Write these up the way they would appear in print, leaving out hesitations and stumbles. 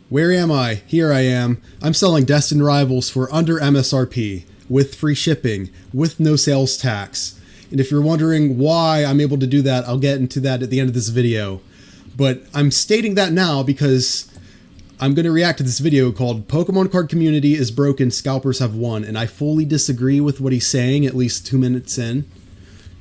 Where am I? Here I am. I'm selling Destined Rivals for under MSRP, with free shipping, with no sales tax. And if you're wondering why I'm able to do that, I'll get into that at the end of this video. But I'm stating that now because I'm going to react to this video called Pokemon Card Community is Broken, Scalpers Have Won. And I fully disagree with what he's saying at least 2 minutes in.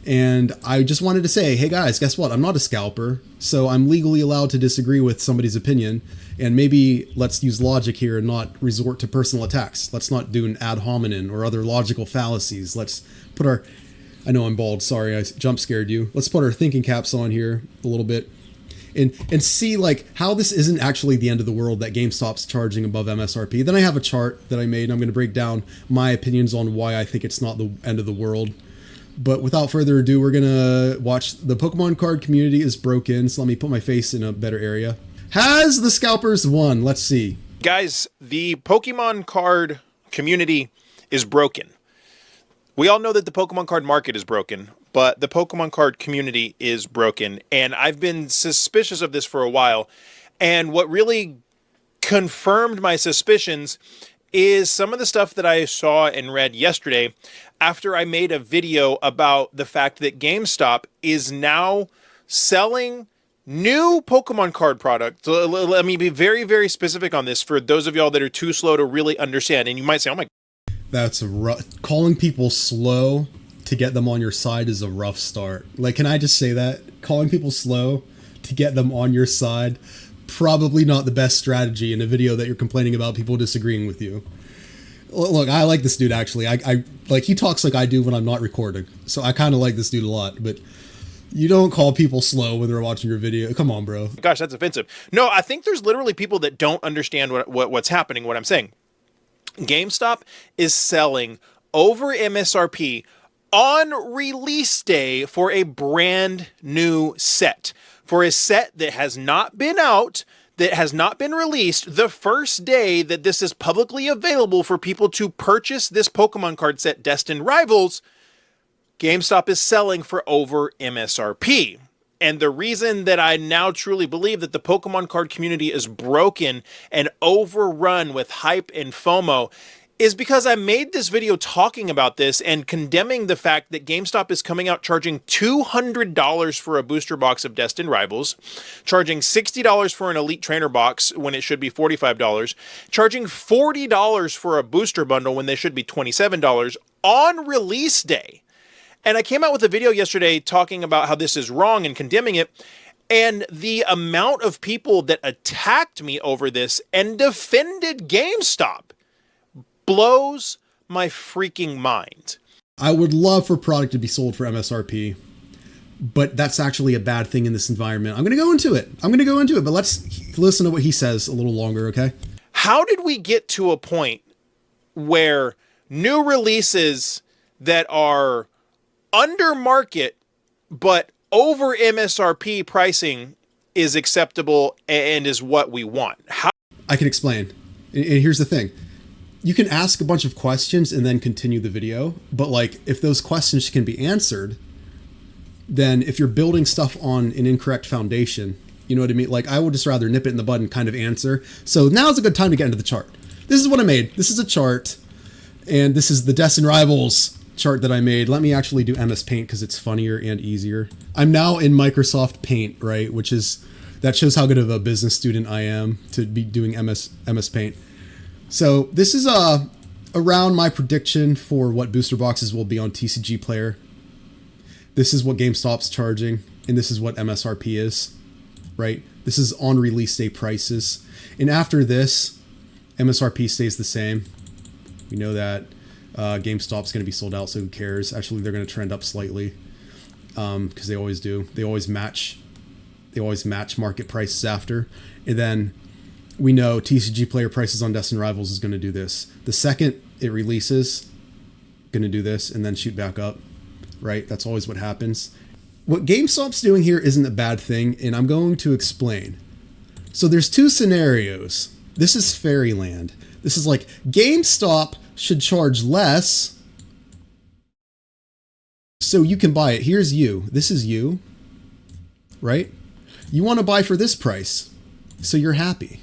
And I just wanted to say, hey guys, guess what? I'm not a scalper, so I'm legally allowed to disagree with somebody's opinion. And maybe let's use logic here and not resort to personal attacks. Let's not do an ad hominem or other logical fallacies. Let's put our, I know I'm bald, sorry, I jump scared you. Let's put our thinking caps on here a little bit and see like how this isn't actually the end of the world that GameStop's charging above MSRP. Then I have a chart that I made and I'm going to break down my opinions on why I think it's not the end of the world. But without further ado, we're going to watch the Pokemon Card Community is Broken. So let me put my face in a better area. Has the Scalpers won? Let's see. Guys, the Pokemon Card Community is broken. We all know that the Pokemon card market is broken, but the Pokemon Card Community is broken. And I've been suspicious of this for a while. And what really confirmed my suspicions is some of the stuff that I saw and read yesterday after I made a video about the fact that GameStop is now selling new Pokemon card product. So let me be very, very specific on this for those of y'all that are too slow to really understand. And you might say, oh my... That's a rough... Calling people slow to get them on your side is a rough start. Like, can I just say that? Calling people slow to get them on your side, probably not the best strategy in a video that you're complaining about people disagreeing with you. Look, I like this dude actually. I like, he talks like I do when I'm not recording. So I kind of like this dude a lot, but you don't call people slow when they're watching your video. Come on, bro. Gosh, that's offensive. No, I think there's literally people that don't understand what's happening, what I'm saying. GameStop is selling over MSRP on release day for a brand new set. For a set that has not been out, that has not been released, the first day that this is publicly available for people to purchase this Pokemon card set, Destined Rivals, GameStop is selling for over MSRP. And the reason that I now truly believe that the Pokemon card community is broken and overrun with hype and FOMO is because I made this video talking about this and condemning the fact that GameStop is coming out charging $200 for a booster box of Destined Rivals, charging $60 for an Elite Trainer box when it should be $45, charging $40 for a booster bundle when they should be $27 on release day. And I came out with a video yesterday talking about how this is wrong and condemning it. And the amount of people that attacked me over this and defended GameStop blows my freaking mind. I would love for product to be sold for MSRP, but that's actually a bad thing in this environment. I'm going to go into it. But let's listen to what he says a little longer, okay? How did we get to a point where new releases that are under market but over MSRP pricing is acceptable and is what we want? How? I can explain. And here's the thing. You can ask a bunch of questions and then continue the video, but like if those questions can be answered, then if you're building stuff on an incorrect foundation, you know what I mean? Like I would just rather nip it in the bud and kind of answer. So now's a good time to get into the chart. This is what I made. This is a chart, and this is the Destined Rivals chart that I made. Let me actually do MS Paint because it's funnier and easier. I'm now in Microsoft Paint, right? That shows how good of a business student I am to be doing MS Paint. So this is around my prediction for what booster boxes will be on TCG Player. This is what GameStop's charging, and this is what MSRP is, right? This is on release day prices. And after this, MSRP stays the same. We know that GameStop's going to be sold out, so who cares? Actually, they're going to trend up slightly because they always do. They always match market prices after. And then we know TCG Player prices on Destined Rivals is going to do this. The second it releases, going to do this and then shoot back up, right? That's always what happens. What GameStop's doing here isn't a bad thing, and I'm going to explain. So there's two scenarios. This is Fairyland. This is like GameStop should charge less so you can buy it. Here's you. This is you, right? You want to buy for this price, so you're happy.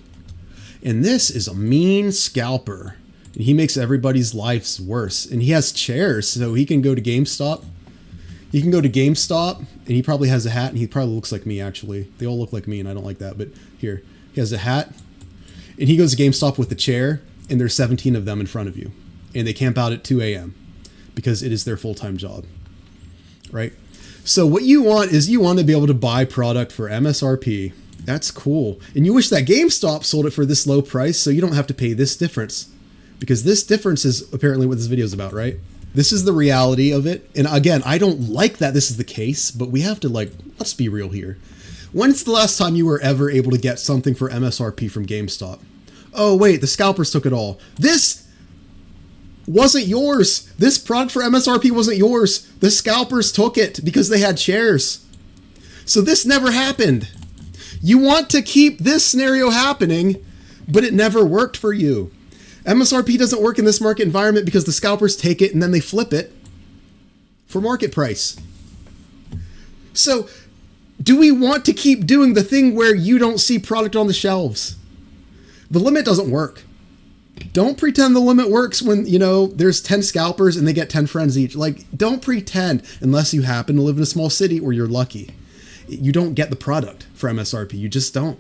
And this is a mean scalper. And he makes everybody's lives worse. And he has chairs, so he can go to GameStop. He can go to GameStop, and he probably has a hat, and he probably looks like me, actually. They all look like me, and I don't like that. But here, he has a hat, and he goes to GameStop with the chair, and there's 17 of them in front of you. And they camp out at 2 a.m. because it is their full-time job, right? So what you want is you want to be able to buy product for MSRP. That's cool. And you wish that GameStop sold it for this low price so you don't have to pay this difference. Because this difference is apparently what this video is about, right? This is the reality of it. And again, I don't like that this is the case, but we have to let's be real here. When's the last time you were ever able to get something for MSRP from GameStop? Oh, wait, the scalpers took it all. This wasn't yours. This product for MSRP wasn't yours. The scalpers took it because they had shares. So this never happened. You want to keep this scenario happening, but it never worked for you. MSRP doesn't work in this market environment because the scalpers take it and then they flip it for market price. So do we want to keep doing the thing where you don't see product on the shelves? The limit doesn't work. Don't pretend the limit works when, there's 10 scalpers and they get 10 friends each. Don't pretend unless you happen to live in a small city or you're lucky. You don't get the product for MSRP. You just don't.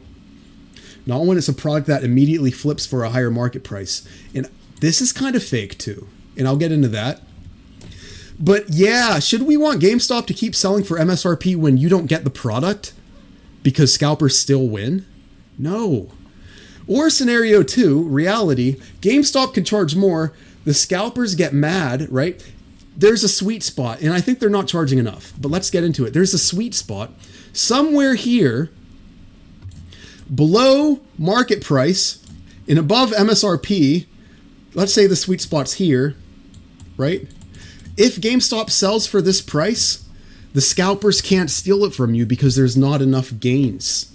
Not when it's a product that immediately flips for a higher market price. And this is kind of fake too. And I'll get into that. But yeah, should we want GameStop to keep selling for MSRP when you don't get the product because scalpers still win? No. Or scenario 2, reality, GameStop can charge more, the scalpers get mad, right? There's a sweet spot, and I think they're not charging enough, but let's get into it. There's a sweet spot somewhere here below market price and above MSRP. Let's say the sweet spot's here, right? If GameStop sells for this price, the scalpers can't steal it from you because there's not enough gains.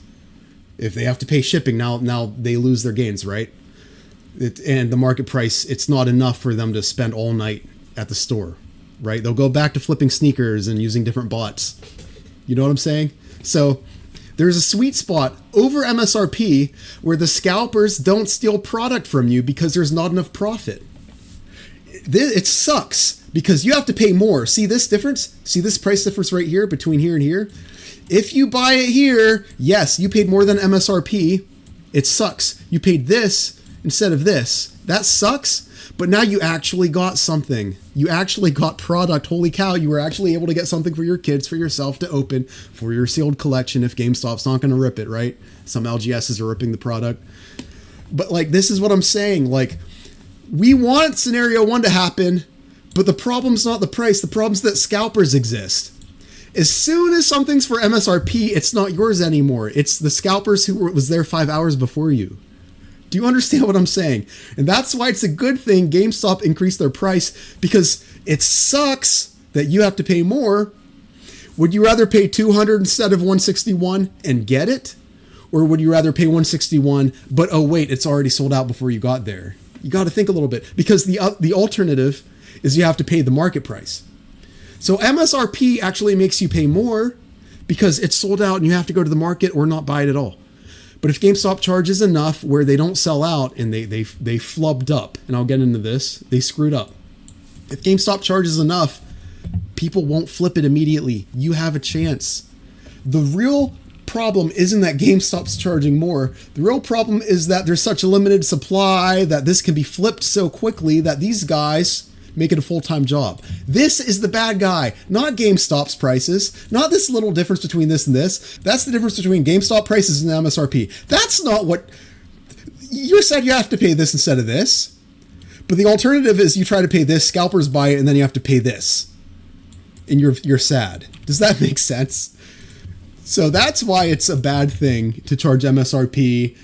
If they have to pay shipping, now they lose their gains, right? And the market price, it's not enough for them to spend all night at the store, right? They'll go back to flipping sneakers and using different bots. You know what I'm saying? So there's a sweet spot over MSRP where the scalpers don't steal product from you because there's not enough profit. It sucks because you have to pay more. See this difference? See this price difference right here between here and here? If you buy it here, yes, you paid more than MSRP. It sucks. You paid this instead of this. That sucks, but now you actually got something. You actually got product. Holy cow, you were actually able to get something for your kids, for yourself to open, for your sealed collection if GameStop's not going to rip it, right? Some LGSs are ripping the product. But this is what I'm saying. We want scenario 1 to happen, but the problem's not the price. The problem's that scalpers exist. As soon as something's for MSRP, it's not yours anymore. It's the scalpers who was there 5 hours before you. Do you understand what I'm saying? And that's why it's a good thing GameStop increased their price, because it sucks that you have to pay more. Would you rather pay $200 instead of $161 and get it? Or would you rather pay $161, but oh wait, it's already sold out before you got there? You got to think a little bit, because the alternative is you have to pay the market price. So MSRP actually makes you pay more because it's sold out and you have to go to the market or not buy it at all. But if GameStop charges enough where they don't sell out and they flubbed up, and I'll get into this, they screwed up. If GameStop charges enough, people won't flip it immediately. You have a chance. The real problem isn't that GameStop's charging more. The real problem is that there's such a limited supply that this can be flipped so quickly that these guys make it a full-time job. This is the bad guy, not GameStop's prices, not this little difference between this and this. That's the difference between GameStop prices and MSRP. That's not what you said. You have to pay this instead of this. But the alternative is you try to pay this, scalpers buy it, and then you have to pay this. And you're sad. Does that make sense? So that's why it's a bad thing to charge MSRP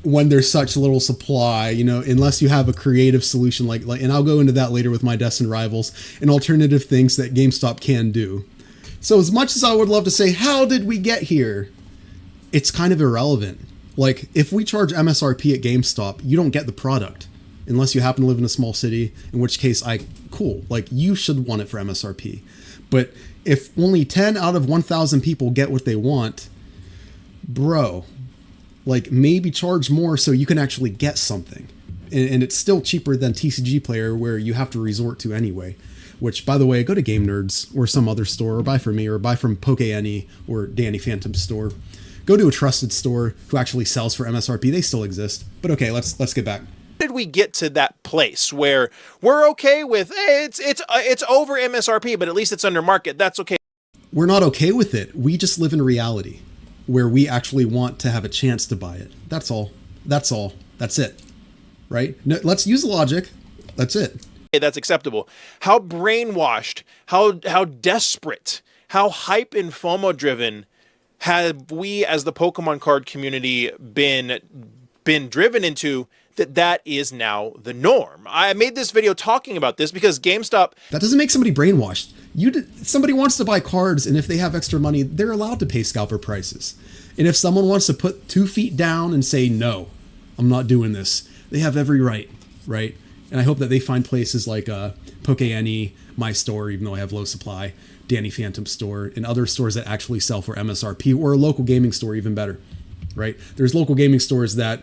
when there's such little supply, unless you have a creative solution like, and I'll go into that later with my destined rivals and alternative things that GameStop can do. So as much as I would love to say, how did we get here? It's kind of irrelevant. If we charge MSRP at GameStop, you don't get the product unless you happen to live in a small city, in which case cool. You should want it for MSRP. But if only 10 out of 1,000 people get what they want, bro, Like maybe charge more so you can actually get something. And it's still cheaper than TCG Player, where you have to resort to anyway. Which, by the way, go to Game Nerds or some other store, or buy from me, or buy from PokeAny or Danny Phantom's store. Go to a trusted store who actually sells for MSRP. They still exist. But okay, let's get back. Did we get to that place where we're okay with it's over MSRP, but at least it's under market? That's okay. We're not okay with it. We just live in reality where we actually want to have a chance to buy it. That's all. That's all. That's it. Right? No, let's use logic. That's it. That's acceptable. How brainwashed, how desperate, how hype and FOMO driven have we as the Pokemon card community been driven into that is now the norm. I made this video talking about this because GameStop... That doesn't make somebody brainwashed. Somebody wants to buy cards, and if they have extra money, they're allowed to pay scalper prices. And if someone wants to put 2 feet down and say, no, I'm not doing this, they have every right, right? And I hope that they find places like PokeAny, my store, even though I have low supply, Danny Phantom store, and other stores that actually sell for MSRP, or a local gaming store, even better, right? There's local gaming stores that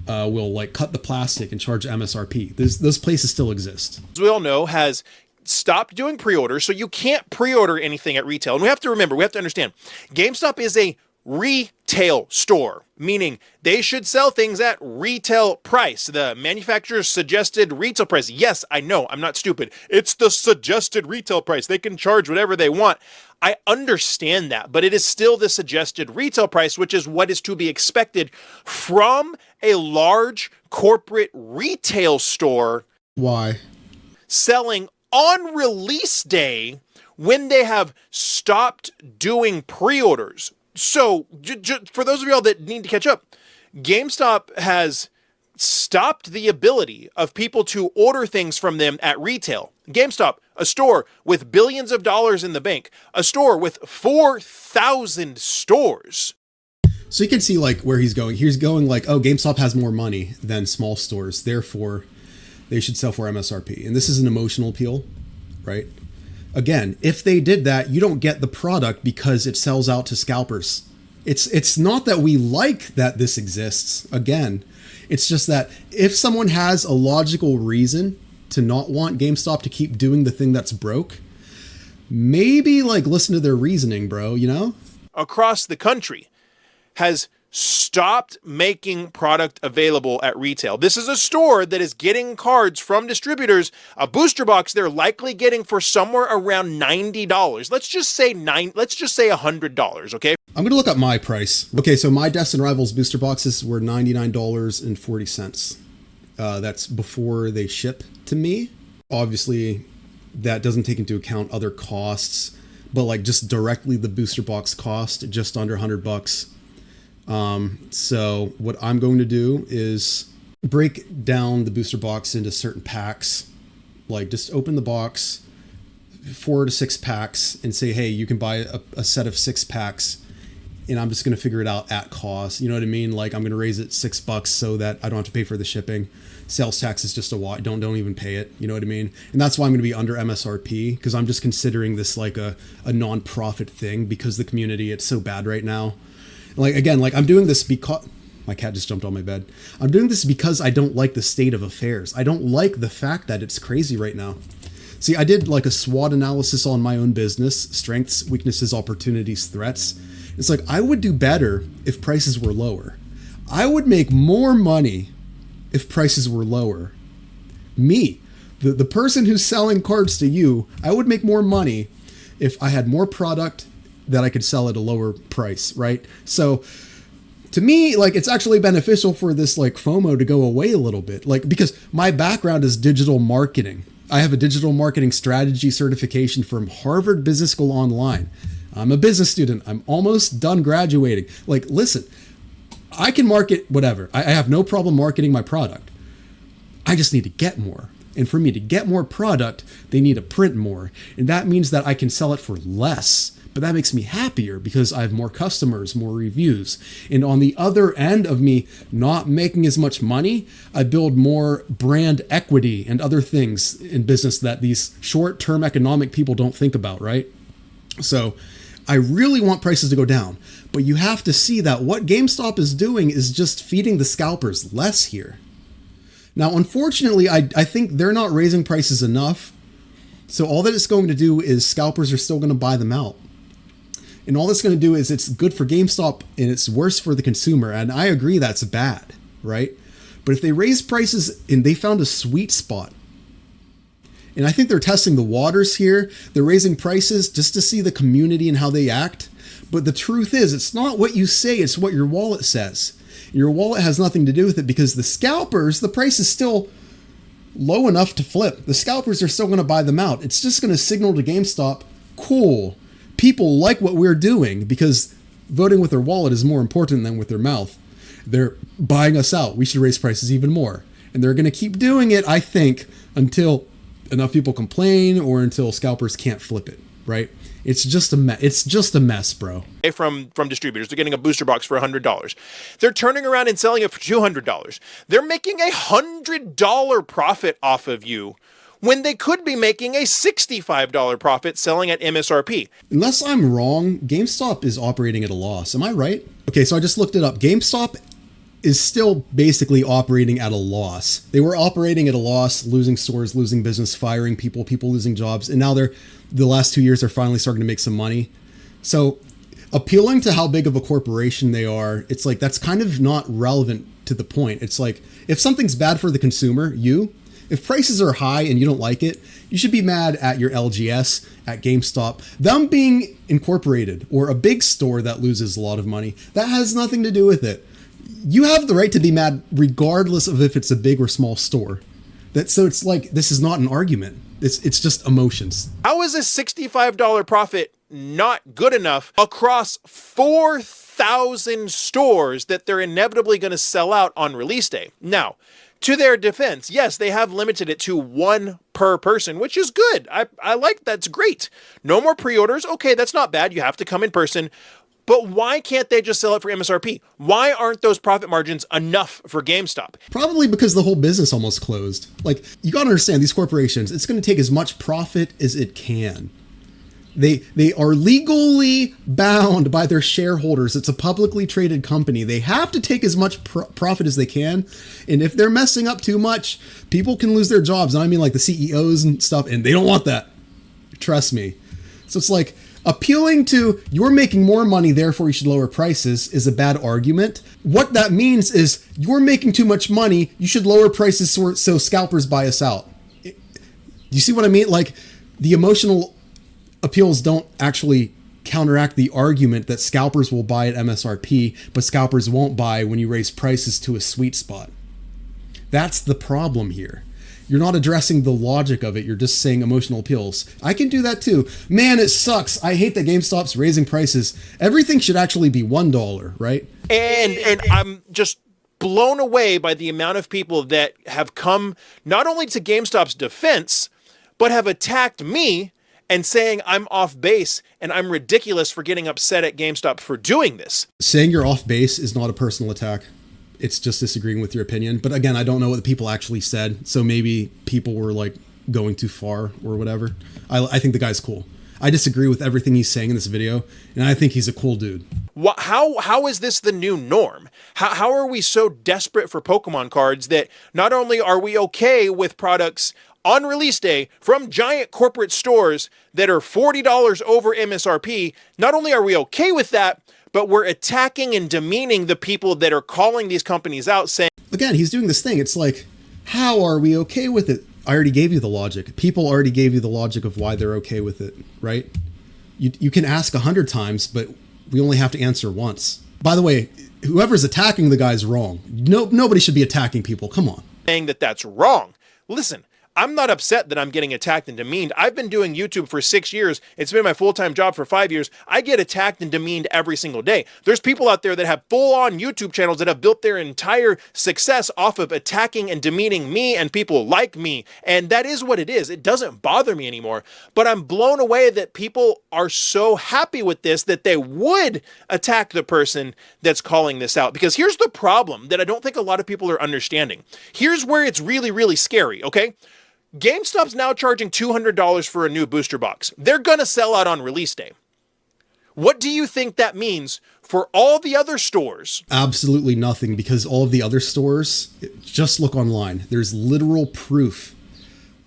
will like cut the plastic and charge MSRP. Those places still exist. As we all know, has stopped doing pre-orders, so you can't pre-order anything at retail. And we have to remember, we have to understand, GameStop is a retail store, meaning they should sell things at retail price. The manufacturer's suggested retail price. Yes, I know, I'm not stupid. It's the suggested retail price. They can charge whatever they want. I understand that, but it is still the suggested retail price, which is what is to be expected from a large corporate retail store. Why? Selling on release day when they have stopped doing pre-orders. So, for those of y'all that need to catch up, GameStop has stopped the ability of people to order things from them at retail. GameStop, a store with billions of dollars in the bank, a store with 4,000 stores. So you can see like where he's going. He's going like, oh, GameStop has more money than small stores, therefore they should sell for MSRP. And this is an emotional appeal, right? Again, if they did that, you don't get the product because it sells out to scalpers. It's not that we like that this exists. Again, it's just that if someone has a logical reason to not want GameStop to keep doing the thing that's broke, maybe like listen to their reasoning, bro, you know? Across the country has stopped making product available at retail. This is a store that is getting cards from distributors. A booster box they're likely getting for somewhere around $90. Let's just say $100, okay? I'm going to look up my price. Okay, so my Deaths and Rivals booster boxes were $99.40. That's before they ship to me. Obviously, that doesn't take into account other costs, but like just directly the booster box cost, just under $100. So what I'm going to do is break down the booster box into certain packs, like just open the box, 4 to 6 packs, and say, hey, you can buy a set of 6 packs, and I'm just going to figure it out at cost. You know what I mean? Like I'm going to raise it $6 so that I don't have to pay for the shipping. Sales tax is just a lot. Don't even pay it. You know what I mean? And that's why I'm going to be under MSRP, because I'm just considering this like a non-profit thing, because the community, it's so bad right now. Like, again, like I'm doing this because my cat just jumped on my bed. I'm doing this because I don't like the state of affairs. I don't like the fact that it's crazy right now. See, I did like a SWOT analysis on my own business, strengths, weaknesses, opportunities, threats. It's like, I would do better if prices were lower. I would make more money if prices were lower. Me, the person who's selling cards to you, I would make more money if I had more product that I could sell at a lower price, right? So to me, like, it's actually beneficial for this like FOMO to go away a little bit, like, because my background is digital marketing. I have a digital marketing strategy certification from Harvard Business School Online. I'm a business student. I'm almost done graduating. Like, listen, I can market whatever. I have no problem marketing my product. I just need to get more. And for me to get more product, they need to print more. And that means that I can sell it for less. But that makes me happier because I have more customers, more reviews. And on the other end of me not making as much money, I build more brand equity and other things in business that these short-term economic people don't think about, right? So I really want prices to go down. But you have to see that what GameStop is doing is just feeding the scalpers less here. Now, unfortunately, I think they're not raising prices enough. So all that it's going to do is scalpers are still going to buy them out. And all that's going to do is it's good for GameStop and it's worse for the consumer. And I agree that's bad, right? But if they raise prices and they found a sweet spot, and I think they're testing the waters here, they're raising prices just to see the community and how they act. But the truth is, it's not what you say, it's what your wallet says. Your wallet has nothing to do with it because the scalpers, the price is still low enough to flip. The scalpers are still going to buy them out. It's just going to signal to GameStop, cool, people like what we're doing because voting with their wallet is more important than with their mouth. They're buying us out. We should raise prices even more. And they're going to keep doing it, I think, until enough people complain or until scalpers can't flip it, right? It's just a mess. It's just a mess, bro. From distributors, they're getting a booster box for $100. They're turning around and selling it for $200. They're making $100 profit off of you when they could be making a $65 profit selling at MSRP. Unless I'm wrong, GameStop is operating at a loss. Am I right? Okay, so I just looked it up. GameStop is still basically operating at a loss. They were operating at a loss, losing stores, losing business, firing people losing jobs. And now the last 2 years, they're finally starting to make some money. So appealing to how big of a corporation they are, it's like, that's kind of not relevant to the point. It's like, if something's bad for the consumer, if prices are high and you don't like it, you should be mad at your LGS, at GameStop. Them being incorporated or a big store that loses a lot of money, that has nothing to do with it. You have the right to be mad regardless of if it's a big or small store. So it's like, this is not an argument. It's just emotions. How is a $65 profit not good enough across 4,000 stores that they're inevitably going to sell out on release day? Now, to their defense, yes, they have limited it to one per person, which is good. I like that's great. No more pre-orders. Okay, that's not bad. You have to come in person. But why can't they just sell it for MSRP? Why aren't those profit margins enough for GameStop? Probably because the whole business almost closed. Like, you got to understand, these corporations, it's going to take as much profit as it can. They are legally bound by their shareholders. It's a publicly traded company. They have to take as much profit as they can. And if they're messing up too much, people can lose their jobs. And I mean like the CEOs and stuff, and they don't want that. Trust me. So it's like, appealing to you're making more money, therefore you should lower prices is a bad argument. What that means is you're making too much money, you should lower prices so scalpers buy us out. You see what I mean? Like, the emotional appeals don't actually counteract the argument that scalpers will buy at MSRP, but scalpers won't buy when you raise prices to a sweet spot. That's the problem here. You're not addressing the logic of it. You're just saying emotional appeals. I can do that too. Man, it sucks. I hate that GameStop's raising prices. Everything should actually be $1, right? And I'm just blown away by the amount of people that have come not only to GameStop's defense, but have attacked me and saying I'm off base and I'm ridiculous for getting upset at GameStop for doing this. Saying you're off base is not a personal attack. It's just disagreeing with your opinion. But again, I don't know what the people actually said. So maybe people were like going too far or whatever. I think the guy's cool. I disagree with everything he's saying in this video. And I think he's a cool dude. How is this the new norm? How are we so desperate for Pokemon cards that not only are we okay with products on release day from giant corporate stores that are $40 over MSRP, not only are we okay with that, but we're attacking and demeaning the people that are calling these companies out, saying... Again, he's doing this thing. It's like, how are we okay with it? I already gave you the logic. People already gave you the logic of why they're okay with it, right? You can ask 100 times, but we only have to answer once. By the way, whoever's attacking the guy's wrong. Nobody should be attacking people. Come on. Saying that that's wrong. Listen, I'm not upset that I'm getting attacked and demeaned. I've been doing YouTube for 6 years. It's been my full-time job for 5 years. I get attacked and demeaned every single day. There's people out there that have full-on YouTube channels that have built their entire success off of attacking and demeaning me and people like me. And that is what it is. It doesn't bother me anymore. But I'm blown away that people are so happy with this that they would attack the person that's calling this out. Because here's the problem that I don't think a lot of people are understanding. Here's where it's really, really scary, okay? GameStop's now charging $200 for a new booster box. They're going to sell out on release day. What do you think that means for all the other stores? Absolutely nothing, because all of the other stores, just look online. There's literal proof.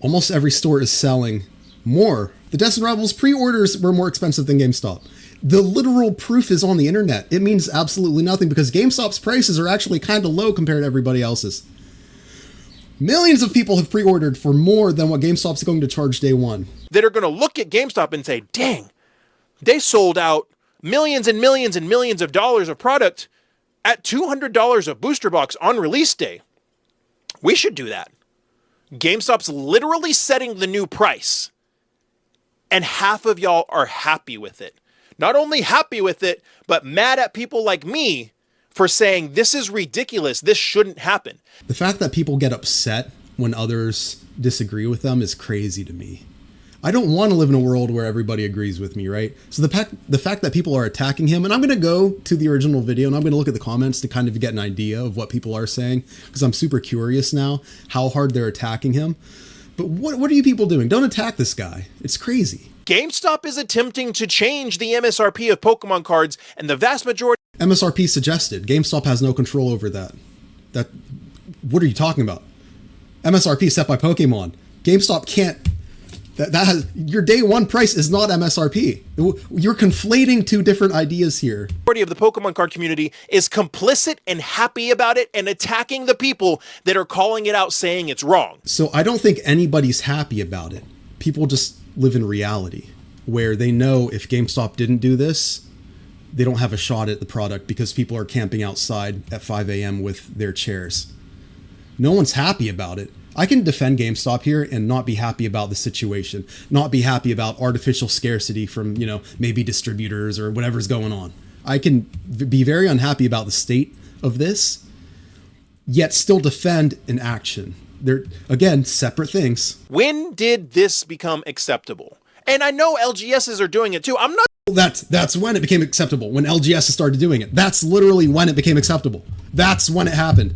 Almost every store is selling more. The Destined Rivals pre-orders were more expensive than GameStop. The literal proof is on the internet. It means absolutely nothing because GameStop's prices are actually kind of low compared to everybody else's. Millions of people have pre-ordered for more than what GameStop's going to charge day one. That are going to look at GameStop and say, dang, they sold out millions and millions and millions of dollars of product at $200 a booster box on release day. We should do that. GameStop's literally setting the new price. And half of y'all are happy with it. Not only happy with it, but mad at people like me for saying this is ridiculous. This shouldn't happen. The fact that people get upset when others disagree with them is crazy to me. I don't want to live in a world where everybody agrees with me, right? So the fact that people are attacking him, and I'm going to go to the original video and I'm going to look at the comments to kind of get an idea of what people are saying, because I'm super curious now how hard they're attacking him. But what are you people doing? Don't attack this guy. It's crazy. GameStop is attempting to change the MSRP of Pokemon cards, and the vast majority... MSRP suggested. GameStop has no control over that. What are you talking about? MSRP set by Pokemon. GameStop can't... your day one price is not MSRP. You're conflating two different ideas here. The majority of the Pokemon card community is complicit and happy about it and attacking the people that are calling it out, saying it's wrong. So I don't think anybody's happy about it. People just live in reality where they know if GameStop didn't do this, they don't have a shot at the product because people are camping outside at 5 a.m. with their chairs. No one's happy about it. I can defend GameStop here and not be happy about the situation, not be happy about artificial scarcity from, maybe distributors or whatever's going on. I can be very unhappy about the state of this, yet still defend an action. They're, again, separate things. When did this become acceptable? And I know LGSs are doing it too. I'm not... That's when it became acceptable, when LGS started doing it. That's literally when it became acceptable. That's when it happened.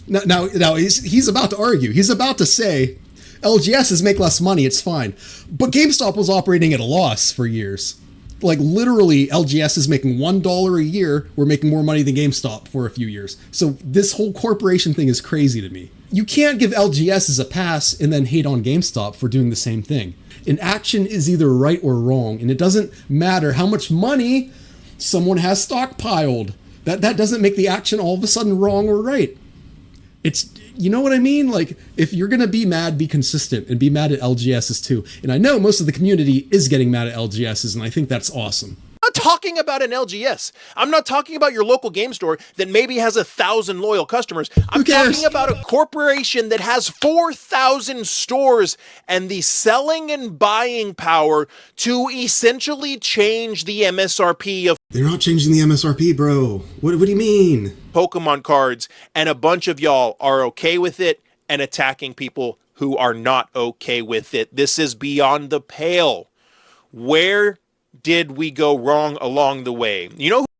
Now he's about to argue. He's about to say, LGSs make less money, it's fine. But GameStop was operating at a loss for years. Like literally, LGS is making $1 a year. We're making more money than GameStop for a few years. So this whole corporation thing is crazy to me. You can't give LGSs a pass and then hate on GameStop for doing the same thing. An action is either right or wrong, and it doesn't matter how much money someone has stockpiled. That doesn't make the action all of a sudden wrong or right. It's, you know what I mean? Like, if you're going to be mad, be consistent and be mad at LGSs too. And I know most of the community is getting mad at LGSs, and I think that's awesome. I'm not talking about an LGS. I'm not talking about your local game store that maybe has 1,000 loyal customers. I'm talking about a corporation that has 4,000 stores and the selling and buying power to essentially change the MSRP of... They're not changing the MSRP, bro. What do you mean? Pokemon cards, and a bunch of y'all are okay with it and attacking people who are not okay with it. This is beyond the pale. Where did we go wrong along the way?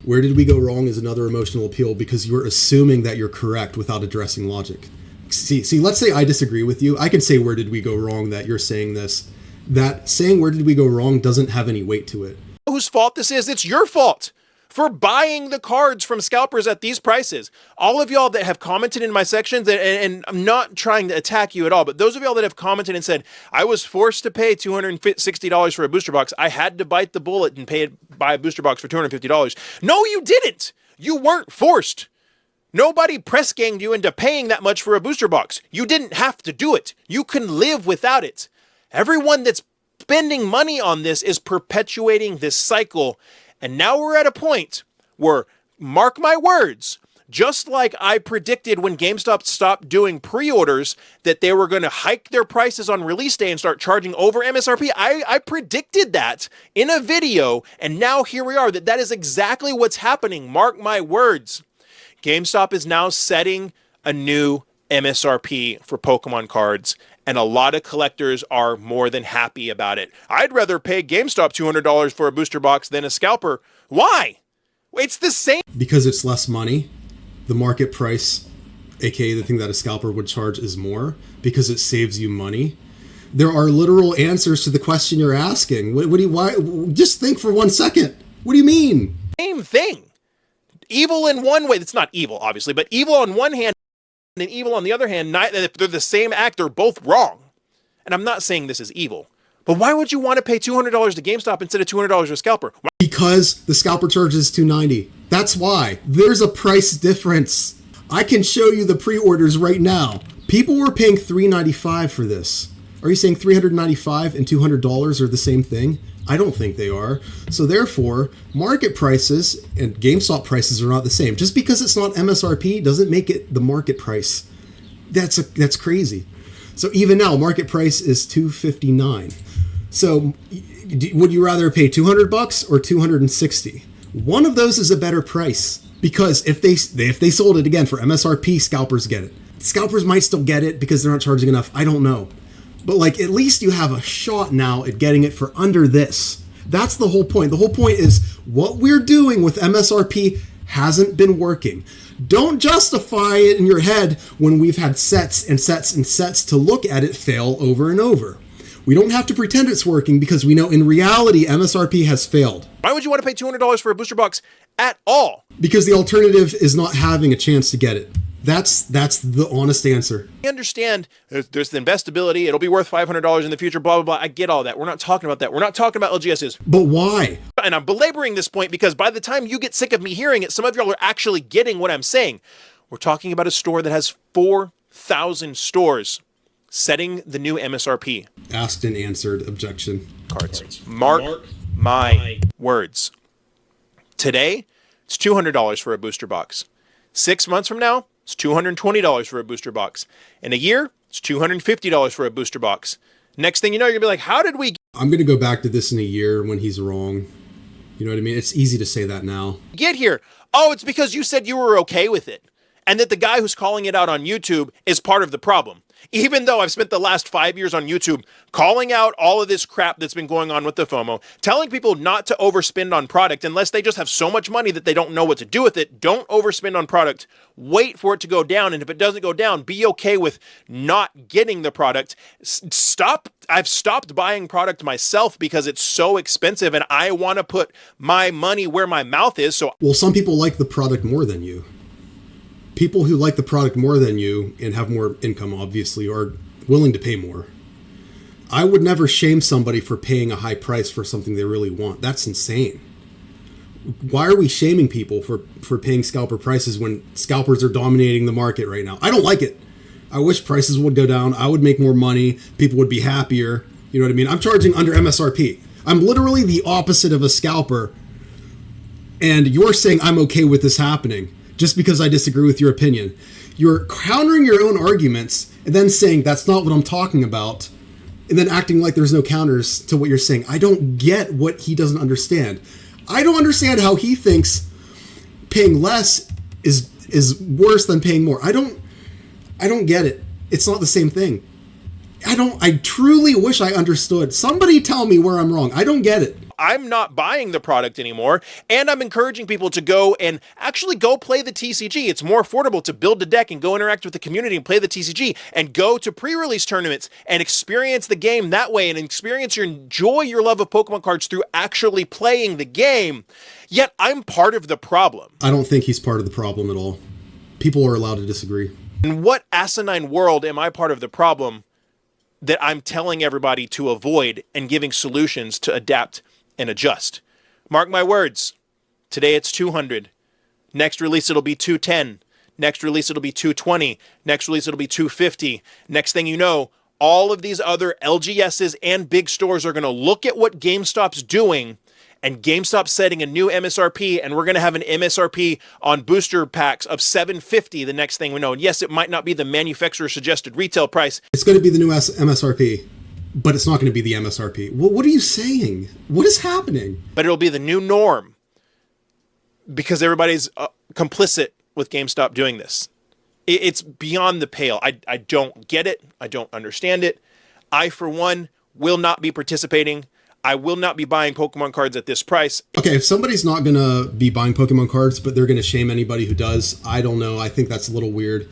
Where did we go wrong is another emotional appeal because you're assuming that you're correct without addressing logic. See, let's say I disagree with you. I can say, where did we go wrong, that you're saying this. That saying, where did we go wrong, doesn't have any weight to it. Whose fault this is? It's your fault for buying the cards from Scalpers at these prices. All of y'all that have commented in my sections, and I'm not trying to attack you at all, but those of y'all that have commented and said, I was forced to pay $260 for a booster box. I had to bite the bullet and buy a booster box for $250. No, you didn't. You weren't forced. Nobody press ganged you into paying that much for a booster box. You didn't have to do it. You can live without it. Everyone that's spending money on this is perpetuating this cycle. And now we're at a point where, mark my words, just like I predicted when GameStop stopped doing pre-orders that they were going to hike their prices on release day and start charging over MSRP. I predicted that in a video, and now here we are. That is exactly what's happening. Mark my words. GameStop is now setting a new MSRP for Pokemon cards, and a lot of collectors are more than happy about it. I'd rather pay GameStop $200 for a booster box than a scalper. Why? It's the same. Because it's less money. The market price, aka the thing that a scalper would charge, is more because it saves you money. There are literal answers to the question you're asking. Why? Just think for 1 second. What do you mean? Same thing. Evil in one way. It's not evil, obviously, but evil on one hand and evil on the other hand, if they're the same act, they're both wrong. And I'm not saying this is evil. But why would you want to pay $200 to GameStop instead of $200 to a scalper? Why? Because the scalper charges $290. That's why. There's a price difference. I can show you the pre-orders right now. People were paying $395 for this. Are you saying $395 and $200 are the same thing? I don't think they are. So therefore, market prices and GameStop prices are not the same. Just because it's not MSRP doesn't make it the market price. That's crazy. So even now, market price is $259. So would you rather pay $200 or $260? One of those is a better price, because if they sold it again for MSRP, scalpers get it. Scalpers might still get it because they're not charging enough. I don't know. But like, at least you have a shot now at getting it for under this. That's the whole point. The whole point is what we're doing with MSRP hasn't been working. Don't justify it in your head when we've had sets and sets and sets to look at it fail over and over. We don't have to pretend it's working, because we know in reality MSRP has failed. Why would you want to pay $200 for a booster box at all? Because the alternative is not having a chance to get it. That's the honest answer. I understand there's the investability. It'll be worth $500 in the future, blah, blah, blah. I get all that. We're not talking about that. We're not talking about LGSs. But why? And I'm belaboring this point because by the time you get sick of me hearing it, some of y'all are actually getting what I'm saying. We're talking about a store that has 4,000 stores setting the new MSRP. Asked and answered. Objection. Cards. Mark my words. Today, it's $200 for a booster box. 6 months from now, it's $220 for a booster box. In a year, it's $250 for a booster box. Next thing you know, you're going to be like, how did we I'm going to go back to this in a year when he's wrong. You know what I mean? It's easy to say that now. get here? Oh, it's because you said you were okay with it. And that the guy who's calling it out on YouTube is part of the problem. Even though I've spent the last 5 years on YouTube calling out all of this crap that's been going on with the FOMO, telling people not to overspend on product unless they just have so much money that they don't know what to do with it. Don't overspend on product. Wait for it to go down. And if it doesn't go down, be okay with not getting the product. I've stopped buying product myself because it's so expensive and I want to put my money where my mouth is. So, well, some people like the product more than you. People who like the product more than you and have more income, obviously, are willing to pay more. I would never shame somebody for paying a high price for something they really want. That's insane. Why are we shaming people for paying scalper prices when scalpers are dominating the market right now? I don't like it. I wish prices would go down. I would make more money. People would be happier. You know what I mean? I'm charging under MSRP. I'm literally the opposite of a scalper. And you're saying I'm okay with this happening just because I disagree with your opinion. You're countering your own arguments and then saying that's not what I'm talking about, and then acting like there's no counters to what you're saying. I don't get what he doesn't understand. I don't understand how he thinks paying less is worse than paying more. I don't get it. It's not the same thing. I truly wish I understood. Somebody tell me where I'm wrong. I don't get it. I'm not buying the product anymore, and I'm encouraging people to go and actually go play the TCG. It's more affordable to build a deck and go interact with the community and play the TCG and go to pre-release tournaments and experience the game that way and enjoy your love of Pokemon cards through actually playing the game. Yet I'm part of the problem. I don't think he's part of the problem at all. People are allowed to disagree. In what asinine world am I part of the problem that I'm telling everybody to avoid and giving solutions to adapt and adjust? Mark my words. Today it's 200. Next release it'll be 210. Next release it'll be 220. Next release it'll be 250. Next thing you know, all of these other LGSs and big stores are going to look at what GameStop's doing, and GameStop's setting a new MSRP, and we're going to have an MSRP on booster packs of $750 the next thing we know. And yes, it might not be the manufacturer suggested retail price. It's going to be the new MSRP. But it's not going to be the MSRP. What are you saying? What is happening? But it'll be the new norm because everybody's complicit with GameStop doing this. It's beyond the pale. I don't get it. I don't understand it. I, for one, will not be participating. I will not be buying Pokemon cards at this price. Okay, if somebody's not going to be buying Pokemon cards, but they're going to shame anybody who does, I don't know. I think that's a little weird.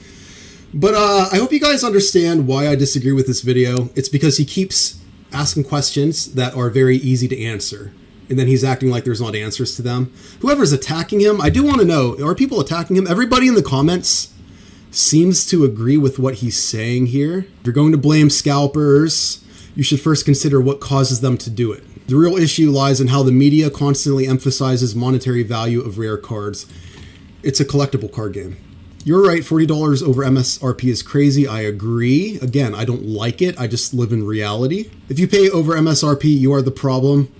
But I hope you guys understand why I disagree with this video. It's because he keeps asking questions that are very easy to answer. and then he's acting like there's not answers to them. Whoever's attacking him, I do want to know, are people attacking him? Everybody in the comments seems to agree with what he's saying here. If you're going to blame scalpers, you should first consider what causes them to do it. The real issue lies in how the media constantly emphasizes monetary value of rare cards. It's a collectible card game. You're right, $40 over MSRP is crazy. I agree. Again, I don't like it. I just live in reality. If you pay over MSRP, you are the problem.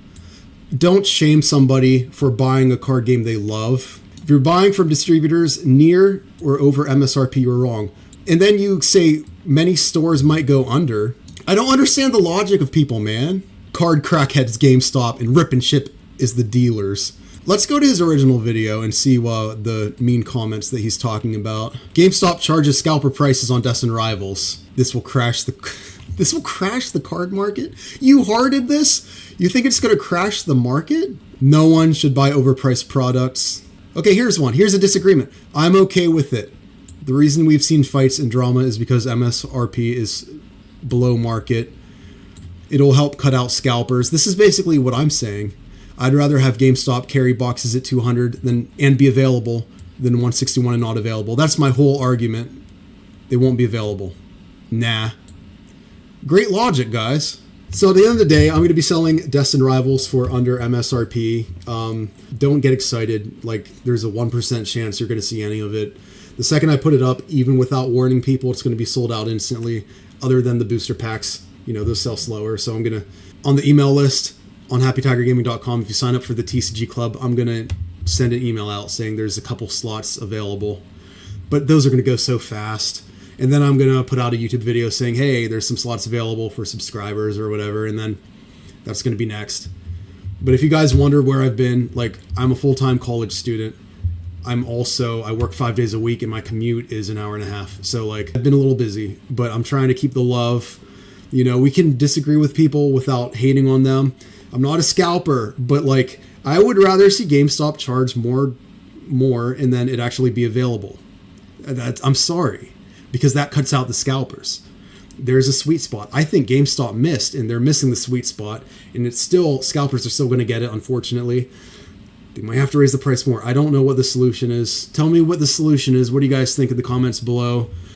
Don't shame somebody for buying a card game they love. If you're buying from distributors near or over MSRP, you're wrong. And then you say many stores might go under. I don't understand the logic of people, man. Card crackheads GameStop and rip and ship is the dealers. Let's go to his original video and see the mean comments that he's talking about. GameStop charges scalper prices on Destined Rivals. This will crash the card market? You hearted this? You think it's going to crash the market? No one should buy overpriced products. Okay, here's one. Here's a disagreement. I'm okay with it. The reason we've seen fights and drama is because MSRP is below market. It'll help cut out scalpers. This is basically what I'm saying. I'd rather have GameStop carry boxes at 200 and be available than 161 and not available. That's my whole argument. They won't be available. Nah. Great logic, guys. So at the end of the day, I'm going to be selling Destined Rivals for under MSRP. Don't get excited. Like, there's a 1% chance you're going to see any of it. The second I put it up, even without warning people, it's going to be sold out instantly. Other than the booster packs, those sell slower. So I'm going to, on the email list, on happytigergaming.com, if you sign up for the TCG club, I'm going to send an email out saying there's a couple slots available. But those are going to go so fast. And then I'm going to put out a YouTube video saying, hey, there's some slots available for subscribers or whatever. And then that's going to be next. But if you guys wonder where I've been, like, I'm a full-time college student. I work 5 days a week and my commute is an hour and a half. So, like, I've been a little busy, but I'm trying to keep the love. We can disagree with people without hating on them. I'm not a scalper, but like I would rather see GameStop charge more and then it actually be available. I'm sorry, because that cuts out the scalpers. There's a sweet spot. I think GameStop missed, and they're missing the sweet spot, and scalpers are still going to get it, unfortunately. They might have to raise the price more. I don't know what the solution is. Tell me what the solution is. What do you guys think in the comments below?